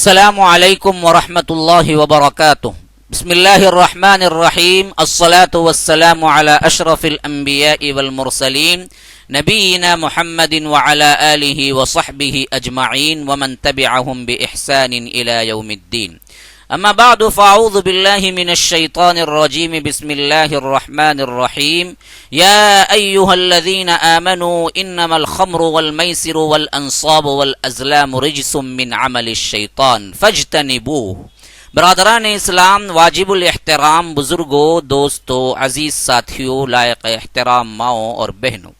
السلام علیکم ورحمۃ اللہ وبرکاتہ۔ بسم اللہ الرحمن الرحیم، الصلاة والسلام علی اشرف الانبیاء والمرسلین نبینا محمد وعلی آلہ وصحبہ اجمعین ومن تبعہم بإحسان الی یوم الدین۔ اما بعد فاعوذ باللہ من الشیطان الرجیم، بسم اللہ الرحمن الرحیم۔ یا ایہا الذین آمنوا انما الخمر والمیسر والانصاب والازلام رجس من عمل الشیطان فاجتنبوہ۔ برادران اسلام، واجب الاحترام بزرگوں، دوستوں، عزیز ساتھیوں، لائق احترام ماؤں اور بہنوں،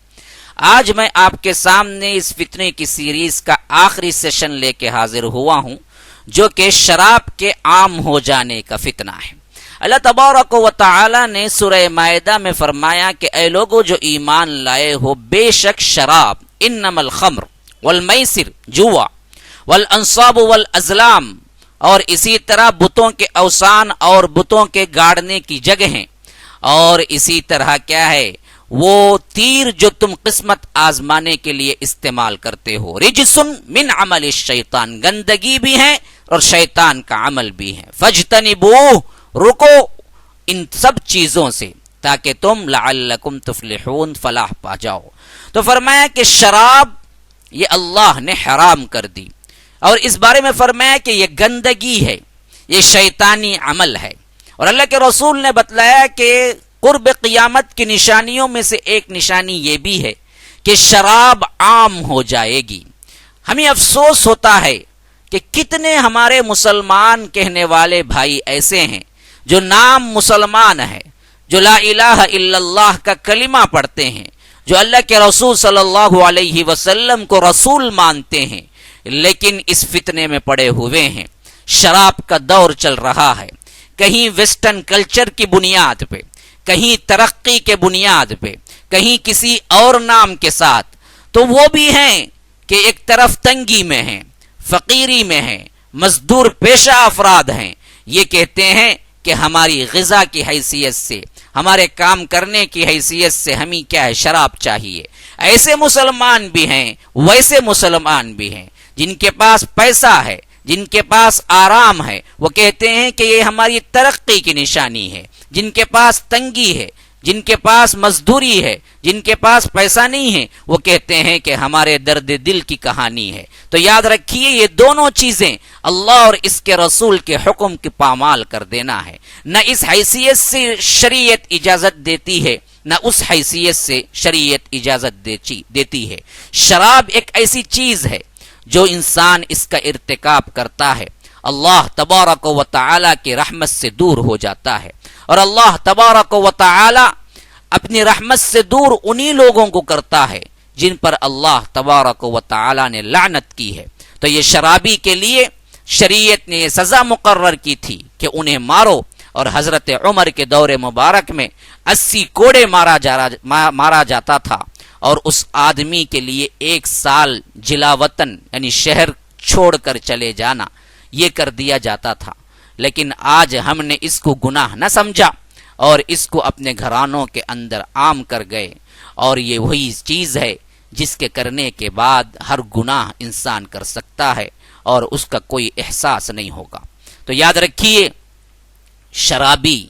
آج میں آپ کے سامنے اس فتنے کی سیریز کا آخری سیشن لے کے حاضر ہوا ہوں، جو کہ شراب کے عام ہو جانے کا فتنہ ہے۔ اللہ تبارک و تعالی نے سورہ مائدہ میں فرمایا کہ اے لوگو جو ایمان لائے ہو، بے شک شراب، انما الخمر والمیسر، جوا، والانصاب والازلام، اور اسی طرح بتوں کے اوثان اور بتوں کے گاڑنے کی جگہیں، اور اسی طرح کیا ہے وہ تیر جو تم قسمت آزمانے کے لیے استعمال کرتے ہو، رجسن من عمل الشیطان، گندگی بھی ہے اور شیطان کا عمل بھی ہے۔ فاجتنبوہ، رکو ان سب چیزوں سے تاکہ تم لعلکم تفلحون، فلاح پا جاؤ۔ تو فرمایا کہ شراب یہ اللہ نے حرام کر دی، اور اس بارے میں فرمایا کہ یہ گندگی ہے، یہ شیطانی عمل ہے، اور اللہ کے رسول نے بتلایا کہ قرب قیامت کی نشانیوں میں سے ایک نشانی یہ بھی ہے کہ شراب عام ہو جائے گی۔ ہمیں افسوس ہوتا ہے کہ کتنے ہمارے مسلمان کہنے والے بھائی ایسے ہیں جو نام مسلمان ہے، جو لا الہ الا اللہ کا کلمہ پڑھتے ہیں، جو اللہ کے رسول صلی اللہ علیہ وسلم کو رسول مانتے ہیں، لیکن اس فتنے میں پڑے ہوئے ہیں۔ شراب کا دور چل رہا ہے، کہیں ویسٹرن کلچر کی بنیاد پہ، کہیں ترقی کے بنیاد پہ، کہیں کسی اور نام کے ساتھ، تو وہ بھی ہیں کہ ایک طرف تنگی میں ہیں، فقیری میں ہیں، مزدور پیشہ افراد ہیں، یہ کہتے ہیں کہ ہماری غذا کی حیثیت سے، ہمارے کام کرنے کی حیثیت سے ہمیں کیا ہے، شراب چاہیے۔ ایسے مسلمان بھی ہیں، ویسے مسلمان بھی ہیں، جن کے پاس پیسہ ہے، جن کے پاس آرام ہے، وہ کہتے ہیں کہ یہ ہماری ترقی کی نشانی ہے۔ جن کے پاس تنگی ہے، جن کے پاس مزدوری ہے، جن کے پاس پیسہ نہیں ہے، وہ کہتے ہیں کہ ہمارے درد دل کی کہانی ہے۔ تو یاد رکھیے، یہ دونوں چیزیں اللہ اور اس کے رسول کے حکم کی پامال کر دینا ہے۔ نہ اس حیثیت سے شریعت اجازت دیتی ہے، نہ اس حیثیت سے شریعت اجازت دیتی ہے۔ شراب ایک ایسی چیز ہے جو انسان اس کا ارتکاب کرتا ہے، اللہ تبارک و تعالی کی رحمت سے دور ہو جاتا ہے، اور اللہ تبارک و تعالی اپنی رحمت سے دور انہی لوگوں کو کرتا ہے جن پر اللہ تبارک و تعالی نے لعنت کی ہے۔ تو یہ شرابی کے لیے شریعت نے یہ سزا مقرر کی تھی کہ انہیں مارو، اور حضرت عمر کے دور مبارک میں 80 کوڑے مارا جاتا تھا، اور اس آدمی کے لیے 1 سال جلا وطن یعنی شہر چھوڑ کر چلے جانا یہ کر دیا جاتا تھا۔ لیکن آج ہم نے اس کو گناہ نہ سمجھا اور اس کو اپنے گھرانوں کے اندر عام کر گئے، اور یہ وہی چیز ہے جس کے کرنے کے بعد ہر گناہ انسان کر سکتا ہے اور اس کا کوئی احساس نہیں ہوگا۔ تو یاد رکھیے، شرابی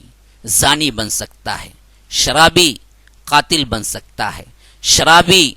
زانی بن سکتا ہے، شرابی قاتل بن سکتا ہے، شرابی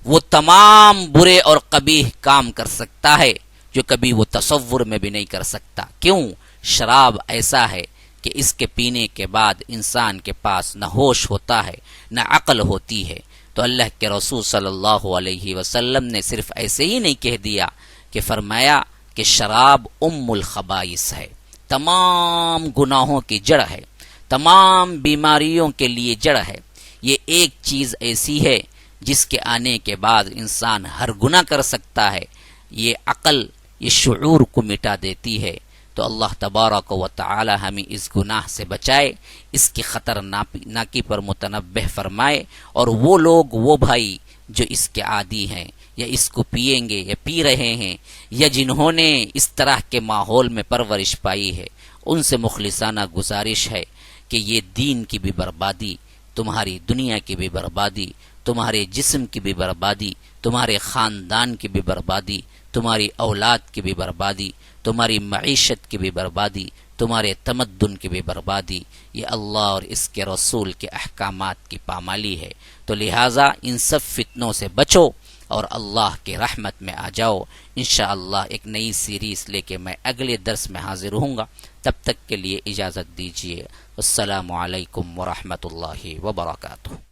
وہ تمام برے اور قبیح کام کر سکتا ہے جو کبھی وہ تصور میں بھی نہیں کر سکتا۔ کیوں؟ شراب ایسا ہے کہ اس کے پینے کے بعد انسان کے پاس نہ ہوش ہوتا ہے، نہ عقل ہوتی ہے۔ تو اللہ کے رسول صلی اللہ علیہ وسلم نے صرف ایسے ہی نہیں کہہ دیا کہ فرمایا کہ شراب ام الخبائث ہے، تمام گناہوں کی جڑ ہے، تمام بیماریوں کے لیے جڑ ہے۔ یہ ایک چیز ایسی ہے جس کے آنے کے بعد انسان ہر گناہ کر سکتا ہے۔ یہ عقل، یہ شعور کو مٹا دیتی ہے۔ تو اللہ تبارک و تعالی ہمیں اس گناہ سے بچائے، اس کی خطرناکی پر متنبہ فرمائے، اور وہ لوگ، وہ بھائی جو اس کے عادی ہیں، یا اس کو پئیں گے یا پی رہے ہیں، یا جنہوں نے اس طرح کے ماحول میں پرورش پائی ہے، ان سے مخلصانہ گزارش ہے کہ یہ دین کی بھی بربادی، تمہاری دنیا کی بھی بربادی، تمہارے جسم کی بھی بربادی، تمہارے خاندان کی بھی بربادی، تمہاری اولاد کی بھی بربادی، تمہاری معیشت کی بھی بربادی، تمہارے تمدن کی بھی بربادی، یہ اللہ اور اس کے رسول کے احکامات کی پامالی ہے۔ تو لہٰذا ان سب فتنوں سے بچو اور اللہ کی رحمت میں آ جاؤ۔ انشاءاللہ ایک نئی سیریز لے کے میں اگلے درس میں حاضر ہوں گا، تب تک کے لیے اجازت دیجیے۔ السلام علیکم ورحمۃ اللہ وبرکاتہ۔